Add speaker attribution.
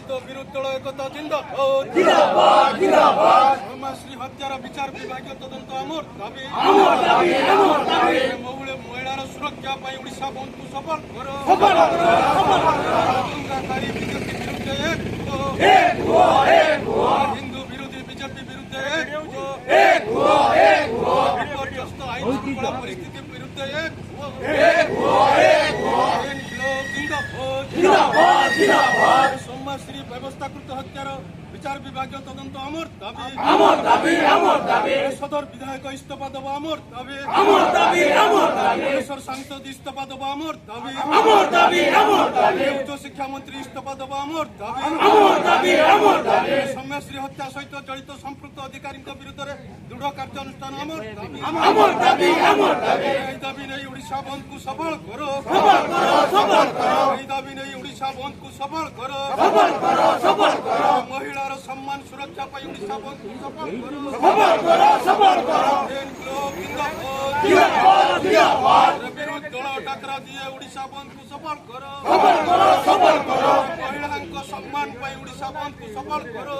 Speaker 1: हिंदू विरोधी दल एकता श्री हत्यार विचार विभाग तदंत आमर दाबी महिलार सुरक्षा ओडिशा बंद को सफल दंगाकारी बीजेपी विरुद्ध हिंदू विरोधी बीजेपी विरुद्ध विपर्यस्त आईन श्रृंखला परिस्थिति विरुद्ध सोमश्री व्यवस्थाकृत हत्यार विचार विभाग तदंत आमर दाबी सदर विधायक इस्तीफा देव आमर दाबी सांसद इस्तीफा देव आमर दाबी उच्च शिक्षा मंत्री इस्तीफा देव आमर दाबी सोमश्री हत्या सहित जड़ित संपृक्त अधिकारी विरुद्ध दृढ़ कार्यानुष्ठान आमर दाबी नहीं ओडिशा बंद को सफल करो दाबी नहीं ओडिशा बंद को सफल करो महिलार सम्मान सुरक्षा ओडिशा बंद को सफल करो विरोधी दल डाकरा दिए ओडिशा बंद को सफल करो महिला सम्मान ओडिशा बंद को सफल करो।